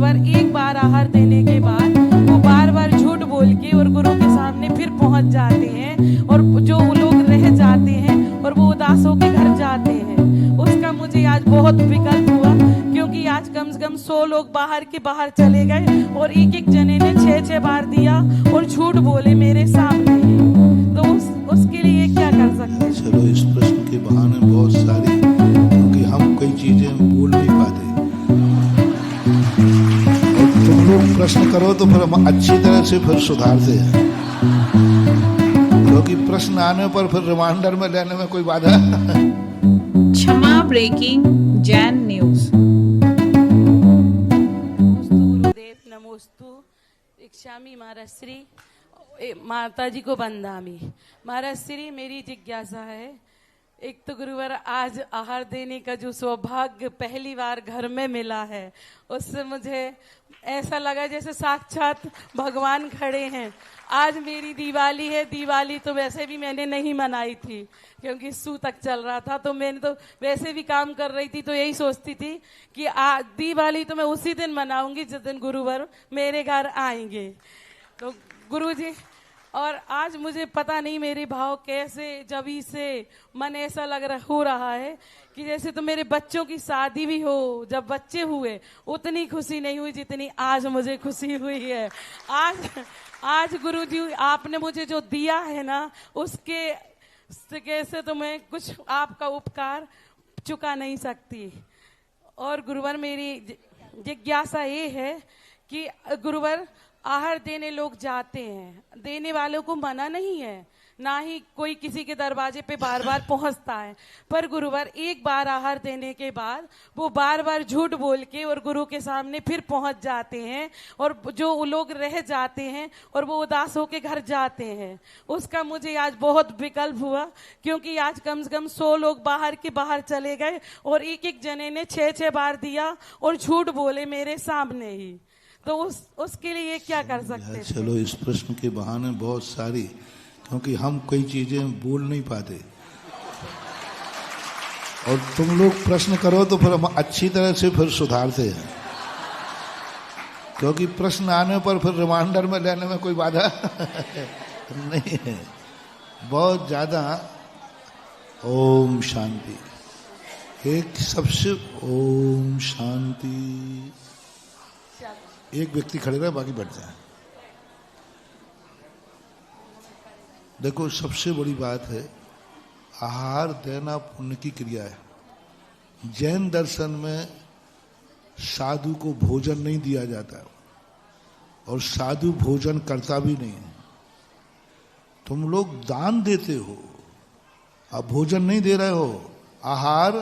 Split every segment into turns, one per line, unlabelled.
गुरुवर एक बार आहार देने के बाद वो बार बार झूठ बोल के और गुरु के सामने फिर पहुंच जाते हैं, और जो लोग रह जाते हैं और वो उदास होकर घर जाते हैं। उसका मुझे आज बहुत विकल्प हुआ, क्योंकि आज कम से कम 100 लोग बाहर के बाहर चले गए और एक एक जने ने 6-6 बार दिया और झूठ बोले मेरे सामने ही। तो उसके लिए क्या कर सकते हैं?
चलो, इस प्रश्न के बहाने बहुत सारी, क्योंकि हम कई चीजें बोल नहीं पाते, और तुम लोग प्रश्न करो तो फिर हम अच्छी तरह से फिर सुधारते हैं, क्योंकि प्रश्न आने पर फिर रिमाइंडर में लेने में कोई बाधा।
क्षमा ब्रेकिंग जैन न्यूज।
गुरुदेव नमोस्तु। इच्छामी महाराज माता जी को बंदामी। महाराज श्री, मेरी जिज्ञासा है, एक तो गुरुवर आज आहार देने का जो सौभाग्य पहली बार घर में मिला है, उससे मुझे ऐसा लगा जैसे साक्षात भगवान खड़े हैं। आज मेरी दिवाली है। दिवाली तो वैसे भी मैंने नहीं मनाई थी, क्योंकि सूतक चल रहा था, तो मैंने तो वैसे भी काम कर रही थी, तो यही सोचती थी कि दिवाली तो मैं उसी दिन मनाऊंगी जिस दिन गुरुवर मेरे घर आएंगे। तो गुरुजी, और आज मुझे पता नहीं मेरे भाव कैसे, जब ही से मन ऐसा हो रहा है कि जैसे तो मेरे बच्चों की शादी भी हो, जब बच्चे हुए उतनी खुशी नहीं हुई जितनी आज मुझे खुशी हुई है। आज गुरुजी आपने मुझे जो दिया है ना, उसके कैसे तो मैं कुछ आपका उपकार चुका नहीं सकती। और गुरुवर, मेरी जिज्ञासा ये है कि गुरुवर आहार देने लोग जाते हैं, देने वालों को मना नहीं है, ना ही कोई किसी के दरवाजे पे बार बार पहुंचता है, पर गुरुवर एक बार आहार देने के बाद वो बार बार झूठ बोल के और गुरु के सामने फिर पहुंच जाते हैं, और जो लोग रह जाते हैं और वो उदास होकर घर जाते हैं। उसका मुझे आज बहुत विकल्प हुआ, क्योंकि आज कम से कम 100 लोग बाहर के बाहर चले गए और एक एक जने ने 6-6 बार दिया और झूठ बोले मेरे सामने ही। तो उसके लिए क्या कर सकते हैं?
चलो, इस प्रश्न के बहाने बहुत सारी, क्योंकि हम कई चीजें बोल नहीं पाते, और तुम लोग प्रश्न करो तो फिर हम अच्छी तरह से फिर सुधारते हैं, क्योंकि प्रश्न आने पर फिर रिमाइंडर में लेने में कोई बाधा नहीं है। बहुत ज्यादा ओम शांति, एक सबसे ओम शांति। एक व्यक्ति खड़े रहे, बाकी बैठ जाए। देखो, सबसे बड़ी बात है, आहार देना पुण्य की क्रिया है। जैन दर्शन में साधु को भोजन नहीं दिया जाता, और साधु भोजन करता भी नहीं है। तुम लोग दान देते हो, अब भोजन नहीं दे रहे हो। आहार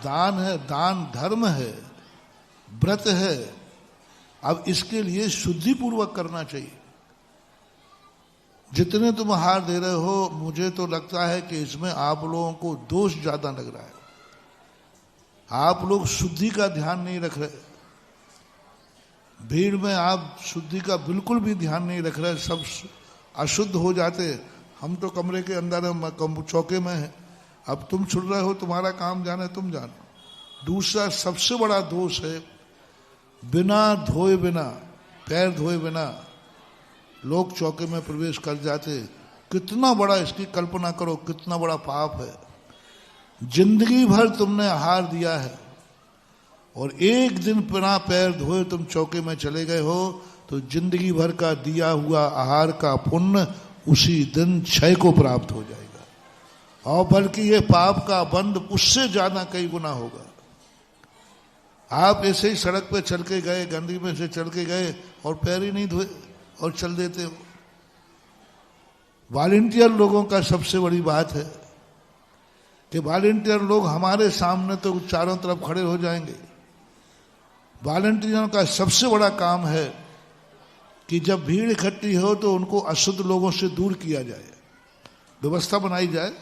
दान है, दान धर्म है, व्रत है। अब इसके लिए शुद्धि पूर्वक करना चाहिए। जितने तुम आहार दे रहे हो, मुझे तो लगता है कि इसमें आप लोगों को दोष ज्यादा लग रहा है। आप लोग शुद्धि का ध्यान नहीं रख रहे। भीड़ में आप शुद्धि का बिल्कुल भी ध्यान नहीं रख रहे, सब अशुद्ध हो जाते। हम तो कमरे के अंदर हैं, चौके में हैं, अब तुम छुड़ रहे हो, तुम्हारा काम जाने तुम जानो। दूसरा सबसे बड़ा दोष है, बिना धोए बिना, पैर धोए बिना लोग चौके में प्रवेश कर जाते। कितना बड़ा, इसकी कल्पना करो, कितना बड़ा पाप है। जिंदगी भर तुमने आहार दिया है और एक दिन बिना पैर धोए तुम चौके में चले गए हो, तो जिंदगी भर का दिया हुआ आहार का पुण्य उसी दिन क्षय को प्राप्त हो जाएगा, और बल्कि ये पाप का बंध उससे ज्यादा कई गुना होगा। आप ऐसे ही सड़क पे चल के गए, गंदगी में से चल के गए और पैर ही नहीं धोए और चल देते हो। वॉलंटियर लोगों का सबसे बड़ी बात है कि वॉलंटियर लोग हमारे सामने तो चारों तरफ खड़े हो जाएंगे। वॉलंटियरों का सबसे बड़ा काम है कि जब भीड़ इकट्ठी हो तो उनको अशुद्ध लोगों से दूर किया जाए, व्यवस्था बनाई जाए।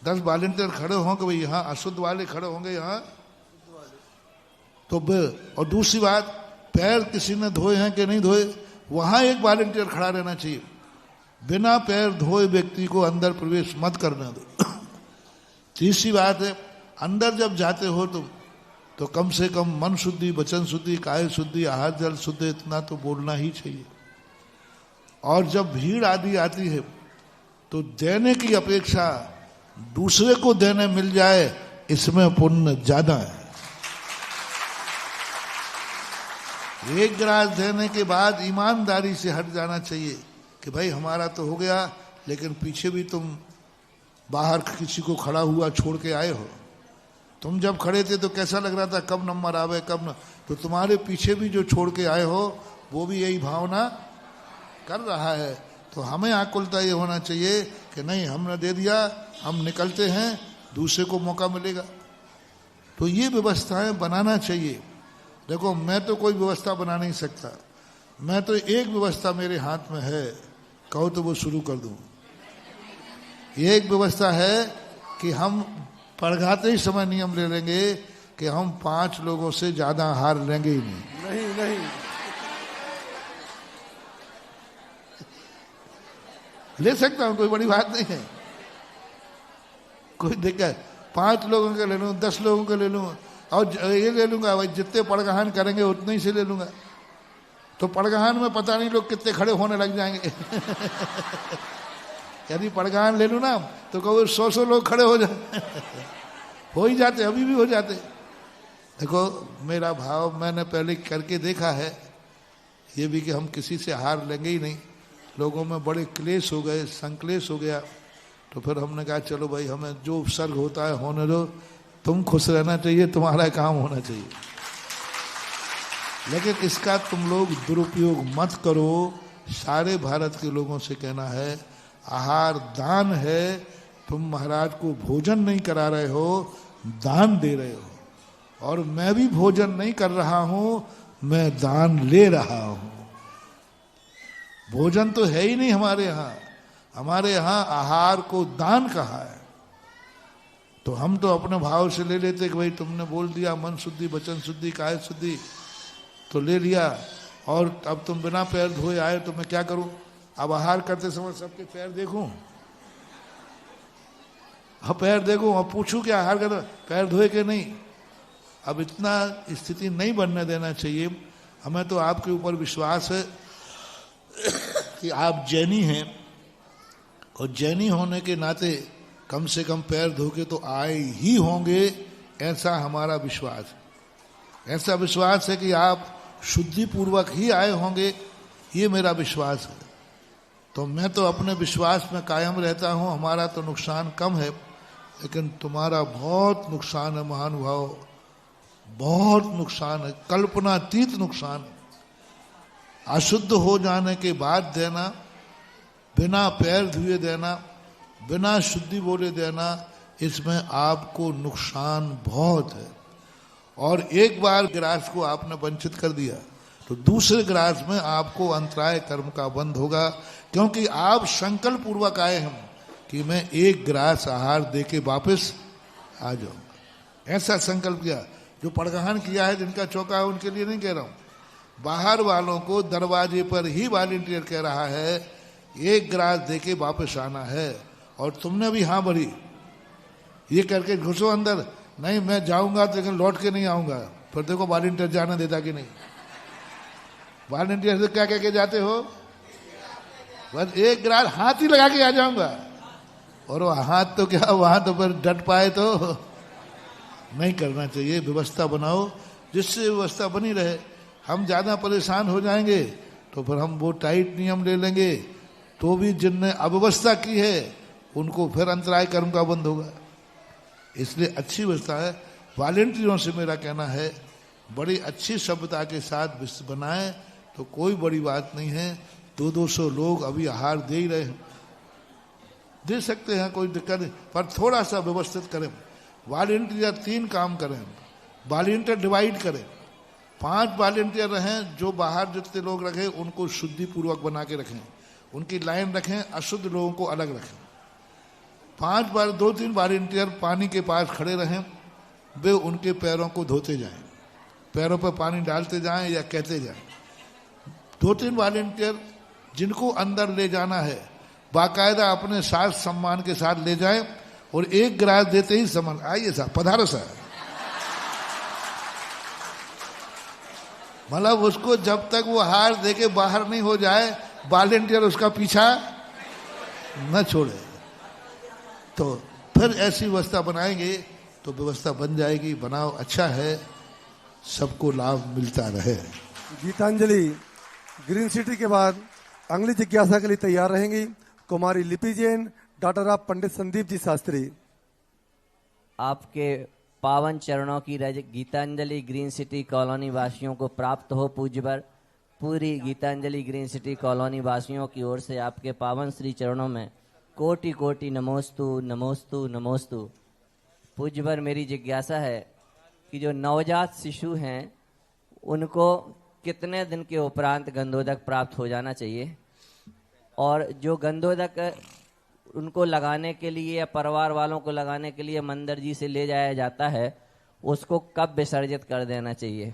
10 वॉलंटियर खड़े हों कि भाई यहाँ अशुद्ध वाले खड़े होंगे यहाँ तो। और दूसरी बात, पैर किसी ने धोए हैं कि नहीं धोए, वहां एक वॉलंटियर खड़ा रहना चाहिए। बिना पैर धोए व्यक्ति को अंदर प्रवेश मत करने दो। तीसरी बात है, अंदर जब जाते हो तो तो कम से कम मन शुद्धि, वचन शुद्धि, काय शुद्धि, आहार जल शुद्ध इतना तो बोलना ही चाहिए। और जब भीड़ आदि आती है तो देने की अपेक्षा दूसरे को देने मिल जाए, इसमें पुण्य ज्यादा है। एक गिलास देने के बाद ईमानदारी से हट जाना चाहिए कि भाई हमारा तो हो गया, लेकिन पीछे भी तुम बाहर किसी को खड़ा हुआ छोड़ के आए हो। तुम जब खड़े थे तो कैसा लग रहा था, कब नंबर आवे कब न, तो तुम्हारे पीछे भी जो छोड़ के आए हो वो भी यही भावना कर रहा है। तो हमें आकुलता ये होना चाहिए कि नहीं, हमने दे दिया, हम निकलते हैं, दूसरे को मौका मिलेगा। तो ये व्यवस्थाएं बनाना चाहिए। देखो, मैं तो कोई व्यवस्था बना नहीं सकता, मैं तो एक व्यवस्था मेरे हाथ में है, कहो तो वो शुरू कर दूं। एक व्यवस्था है कि हम पढ़ाते ही समय नियम ले लेंगे कि हम 5 लोगों से ज्यादा हार लेंगे ही नहीं।
नहीं
ले सकता हूं, कोई बड़ी बात नहीं है, कोई दिक्कत। 5 लोगों के ले लूं, 10 लोगों के ले लूं, और ये ले लूंगा भाई, जितने पड़गहान करेंगे उतने ही से ले लूंगा। तो पड़गहान में पता नहीं लोग कितने खड़े होने लग जाएंगे। यदि पड़गहान ले लूं ना तो कहो 100 लोग खड़े हो जाए। हो ही जाते, अभी भी हो जाते। देखो, मेरा भाव मैंने पहले करके देखा है, ये भी कि हम किसी से हार लेंगे ही नहीं। लोगों में बड़े क्लेश हो गए, संक्लेश हो गया, तो फिर हमने कहा चलो भाई, हमें जो उपसर्ग होता है होने दो, तुम खुश रहना चाहिए, तुम्हारा काम होना चाहिए, लेकिन इसका तुम लोग दुरुपयोग मत करो। सारे भारत के लोगों से कहना है, आहार दान है, तुम महाराज को भोजन नहीं करा रहे हो, दान दे रहे हो। और मैं भी भोजन नहीं कर रहा हूं, मैं दान ले रहा हूं। भोजन तो है ही नहीं हमारे यहाँ, हमारे यहाँ आहार को दान कहा है। तो हम तो अपने भाव से ले लेते कि भाई तुमने बोल दिया मन शुद्धि, वचन शुद्धि, काय शुद्धि, तो ले लिया। और अब तुम बिना पैर धोए आए तो मैं क्या करूं? अब आहार करते समय सबके पैर देखूं, अब पैर देखूं, अब पूछूं कि आहार कर पैर धोए के नहीं। अब इतना स्थिति नहीं बनने देना चाहिए। हमें तो आपके ऊपर विश्वास है कि आप जैनी हैं, और जैनी होने के नाते कम से कम पैर धो के तो आए ही होंगे, ऐसा हमारा विश्वास है। ऐसा विश्वास है कि आप शुद्धि पूर्वक ही आए होंगे, ये मेरा विश्वास है। तो मैं तो अपने विश्वास में कायम रहता हूँ। हमारा तो नुकसान कम है, लेकिन तुम्हारा बहुत नुकसान है महानुभाव, बहुत नुकसान है, कल्पनातीत नुकसान है। अशुद्ध हो जाने के बाद देना, बिना पैर धुए देना, बिना शुद्धि बोले देना, इसमें आपको नुकसान बहुत है। और एक बार ग्रास को आपने वंचित कर दिया तो दूसरे ग्रास में आपको अंतराय कर्म का बंध होगा, क्योंकि आप संकल्प पूर्वक आए हैं कि मैं एक ग्रास आहार दे के वापिस आ जाऊंगा। ऐसा संकल्प किया। जो पड़गहान किया है, जिनका चौका है, उनके लिए नहीं कह रहा हूं, बाहर वालों को दरवाजे पर ही वॉलंटियर कह रहा है एक ग्रास दे के वापिस आना है, और तुमने भी हाँ भरी, ये करके घुसो अंदर। नहीं, मैं जाऊंगा लेकिन लौट के नहीं आऊंगा। फिर देखो वॉलंटियर जाने देता कि नहीं। वॉलंटियर से क्या कह के जाते हो? बस एक ग्रास हाथ ही लगा के आ जाऊंगा, और वो हाथ तो क्या, वहां तो फिर डट पाए तो नहीं करना चाहिए। व्यवस्था बनाओ जिससे व्यवस्था बनी रहे। हम ज्यादा परेशान हो जाएंगे तो फिर हम वो टाइट नियम ले लेंगे, तो भी जिनने अव्यवस्था की है उनको फिर अंतराय कर्म का बंद होगा। इसलिए अच्छी व्यवस्था है। वॉलंटियरों से मेरा कहना है, बड़ी अच्छी सभ्यता के साथ बनाए तो कोई बड़ी बात नहीं है। 200 लोग अभी आहार दे ही रहे हैं, दे सकते हैं, कोई दिक्कत नहीं, पर थोड़ा सा व्यवस्थित करें। वॉलंटियर 3 काम करें, वॉलंटियर डिवाइड करें। 5 वॉलंटियर रहें, जो बाहर जितने लोग रखें उनको शुद्धि पूर्वक बना के रखें, उनकी लाइन रखें, अशुद्ध लोगों को अलग रखें। 5 बार 2-3 वॉलंटियर पानी के पास खड़े रहें, वे उनके पैरों को धोते जाएं, पैरों पर पानी डालते जाएं या कहते जाएं। 2-3 वॉलंटियर जिनको अंदर ले जाना है बाकायदा अपने साथ सम्मान के साथ ले जाएं, और एक गिलास देते ही सम्मान, आइए साहब, पधारो साहब, मतलब उसको जब तक वो हार दे के बाहर नहीं हो जाए, वॉलेंटियर उसका पीछा न छोड़े। तो फिर ऐसी व्यवस्था बनाएंगे तो व्यवस्था बन जाएगी। बनाओ, अच्छा है, सबको लाभ मिलता रहे।
गीतांजलि ग्रीन सिटी के बाद अगली जिज्ञासा के लिए तैयार रहेंगी कुमारी लिपि जैन, डॉटर ऑफ पंडित संदीप जी शास्त्री।
आपके पावन चरणों की रज गीतांजलि ग्रीन सिटी कॉलोनी वासियों को प्राप्त हो पूज्यवर। पूरी गीतांजलि ग्रीन सिटी कॉलोनी वासियों की ओर से आपके पावन श्री चरणों में कोटि कोटि नमोस्तु नमोस्तु नमोस्तु। पूज्यवर, मेरी जिज्ञासा है कि जो नवजात शिशु हैं उनको कितने दिन के उपरांत गंधोदक प्राप्त हो जाना चाहिए, और जो गंधोदक उनको लगाने के लिए या परिवार वालों को लगाने के लिए मंदिर जी से ले जाया जाता है, उसको कब विसर्जित कर देना चाहिए?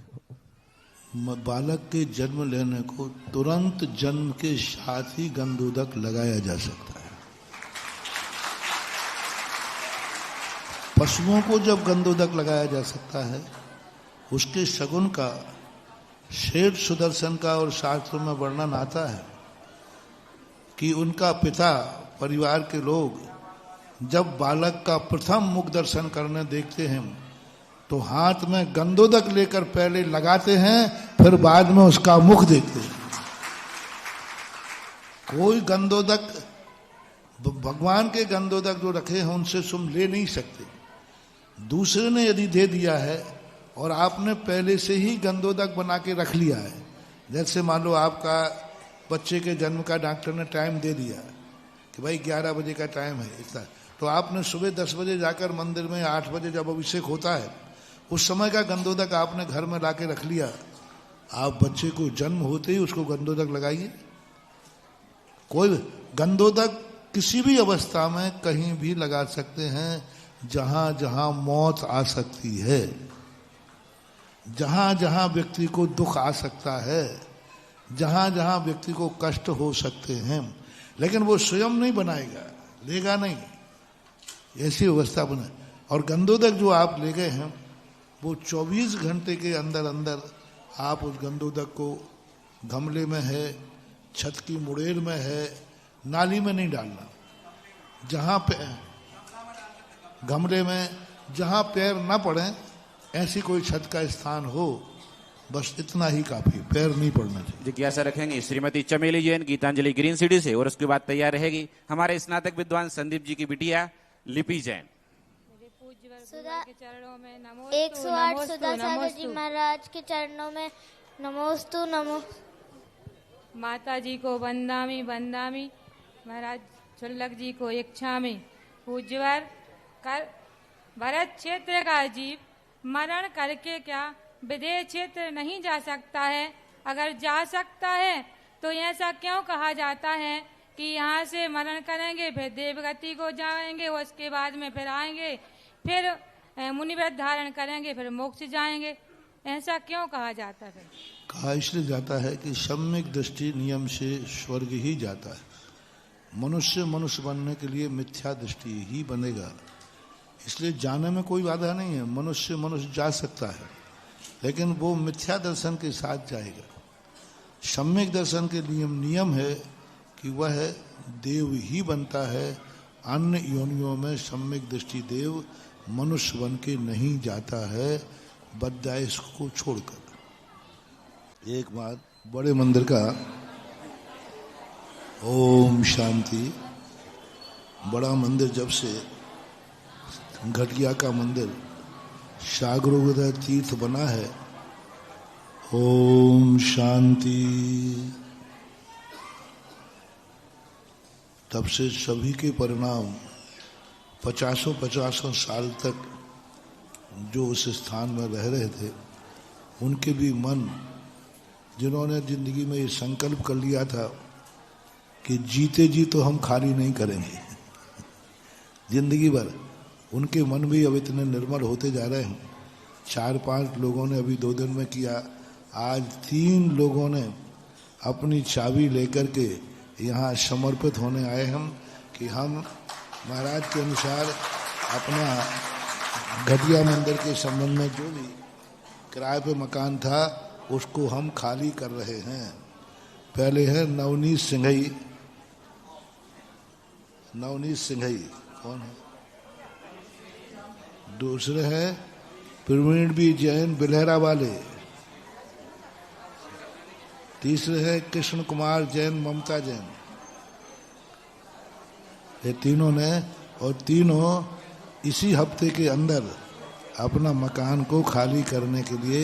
बालक के जन्म लेने को तुरंत जन्म के साथ ही गंधोदक लगाया जा सकता है। पशुओं को जब गंधोदक लगाया जा सकता है, उसके शगुन का शेठ सुदर्शन का और शास्त्रों में वर्णन आता है कि उनका पिता, परिवार के लोग जब बालक का प्रथम मुख दर्शन करने देखते हैं तो हाथ में गंधोदक लेकर पहले लगाते हैं, फिर बाद में उसका मुख देखते हैं। कोई गंधोदक, भगवान के गंधोदक जो रखे हैं उनसे तुम ले नहीं सकते। दूसरे ने यदि दे दिया है और आपने पहले से ही गंधोदक बना के रख लिया है, जैसे मान लो आपका बच्चे के जन्म का डॉक्टर ने टाइम दे दिया कि भाई 11 बजे का टाइम है इतना, तो आपने सुबह 10 बजे जाकर मंदिर में 8 बजे जब अभिषेक होता है उस समय का गंधोदक आपने घर में लाके रख लिया। आप बच्चे को जन्म होते ही उसको गंधोदक लगाइए। कोई गंधोदक किसी भी अवस्था में कहीं भी लगा सकते हैं, जहां जहां मौत आ सकती है, जहां जहां व्यक्ति को दुख आ सकता है, जहां जहां व्यक्ति को कष्ट हो सकते हैं, लेकिन वो स्वयं नहीं बनाएगा, लेगा नहीं, ऐसी व्यवस्था बने। और गंधोदक जो आप ले गए हैं वो 24 घंटे के अंदर अंदर आप उस गंधोदक को गमले में है, छत की मुड़ेर में है, नाली में नहीं डालना, जहां पे गमले में जहां पैर ना पड़े ऐसी कोई छत का स्थान हो, बस इतना ही काफी, पैर नहीं पड़ना चाहिए।
जिज्ञासा रखेंगे श्रीमती चमेली जैन गीतांजलि ग्रीन सिटी से, और उसके बाद तैयार रहेगी हमारे स्नातक विद्वान संदीप जी की बिटिया लिपि जैन।
108 सुधा सागर जी महाराज के चरणों में नमोस्तु नमो।
माता जी को वंदामी वंदामी, महाराज चुल्लक जी को इच्छामी। पूज्यवर, कर भरत क्षेत्र का जीव मरण करके क्या विदेह क्षेत्र नहीं जा सकता है? अगर जा सकता है तो ऐसा क्यों कहा जाता है कि यहाँ से मरण करेंगे फिर देवगति को जाएंगे, उसके बाद में फिर आएंगे, फिर मुनिव्रत धारण करेंगे, फिर मोक्ष जाएंगे? ऐसा क्यों कहा जाता है?
कहा इसलिए जाता है कि सम्यक दृष्टि नियम से स्वर्ग ही जाता है। मनुष्य मनुष्य बनने के लिए मिथ्या दृष्टि ही बनेगा, इसलिए जाने में कोई बाधा नहीं है। मनुष्य मनुष्य जा सकता है, लेकिन वो मिथ्या दर्शन के साथ जाएगा। सम्यक दर्शन के नियम है कि वह देव ही बनता है। अन्य योनियों में सम्यक दृष्टि देव मनुष्य बन के नहीं जाता है, बद्दाइश को छोड़कर। एक बात बड़े मंदिर का ओम शांति, बड़ा मंदिर जब से घटिया का मंदिर सागरोदय तीर्थ बना है, ओम शांति, तब से सभी के परिणाम 50 साल तक जो उस स्थान में रह रहे थे, उनके भी मन, जिन्होंने जिंदगी में ये संकल्प कर लिया था कि जीते जी तो हम खाली नहीं करेंगे जिंदगी भर, उनके मन भी अब इतने निर्मल होते जा रहे हैं। 4-5 लोगों ने अभी 2 दिन में किया, आज 3 लोगों ने अपनी चाबी लेकर के यहाँ समर्पित होने आए हम कि हम महाराज के अनुसार अपना घटिया मंदिर के संबंध में जो भी किराए पे मकान था उसको हम खाली कर रहे हैं। पहले है नवनीत सिंघई। नवनीत सिंघई कौन है? दूसरे है प्रवीण बी जैन बिलहरा वाले। तीसरे है कृष्ण कुमार जैन ममता जैन। ये तीनों ने, और तीनों इसी हफ्ते के अंदर अपना मकान को खाली करने के लिए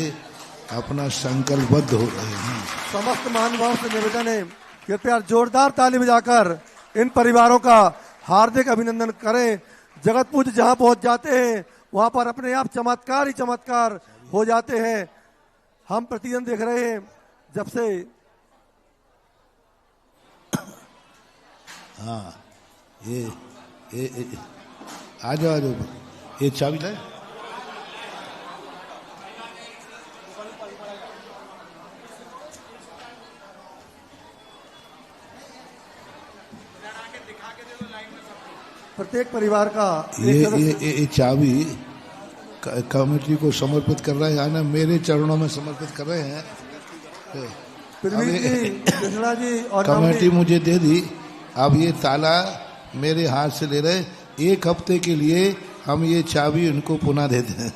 अपना संकल्पबद्ध हो रहे हैं।
समस्त महानुभावों से निवेदन है, कृपया जोरदार ताली बजाकर इन परिवारों का हार्दिक अभिनंदन करें। जगत पूज्य जहां पहुंच जाते हैं वहां पर अपने आप चमत्कार ही चमत्कार हो जाते हैं। हम प्रतिदिन देख रहे हैं जब से
हाँ ये आ जाओ ये चाबी लाए।
प्रत्येक परिवार का
ये चाबी कमेटी को समर्पित कर रहे हैं, यानी मेरे चरणों में समर्पित कर रहे हैं।
प्रवीण जी, कृष्णा जी और
कमेटी मुझे दे दी। अब ये ताला मेरे हाथ से ले रहे। एक हफ्ते के लिए हम ये चाबी उनको पुनः देते हैं।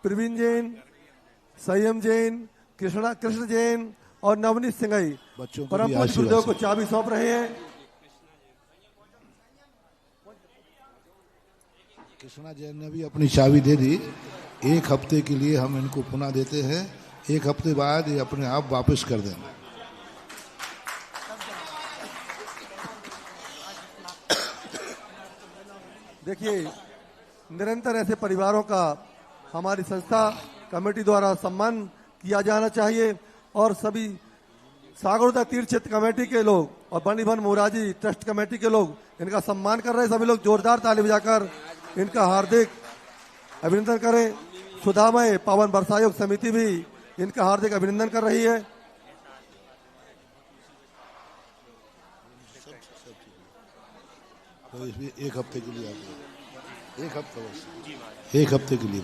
प्रवीण जैन, संयम जैन, कृष्ण जैन और नवनीत सिंघई
बच्चों को
परम
भी
पूज्य गुरुदेव को
आशीर्वाद।
चाबी सौंप रहे हैं।
कृष्णा जैन ने भी अपनी चाबी दे दी। एक हफ्ते के लिए हम इनको पुनः देते हैं। एक हफ्ते बाद ये अपने आप वापस कर देंगे।
देखिए, निरंतर ऐसे परिवारों का हमारी संस्था कमेटी द्वारा सम्मान किया जाना चाहिए और सभी सागरोदा तीर्थ क्षेत्र कमेटी के लोग और बनीभन मोराजी ट्रस्ट कमेटी के लोग इनका सम्मान कर रहे हैं। सभी लोग जोरदार ताली बजाकर इनका हार्दिक अभिनंदन करें। सुधामय पावन वर्षायोग समिति भी इनका हार्दिक अभिनंदन कर रही है।
तो इसमें एक हफ्ते के लिए आप एक हफ्ते के लिए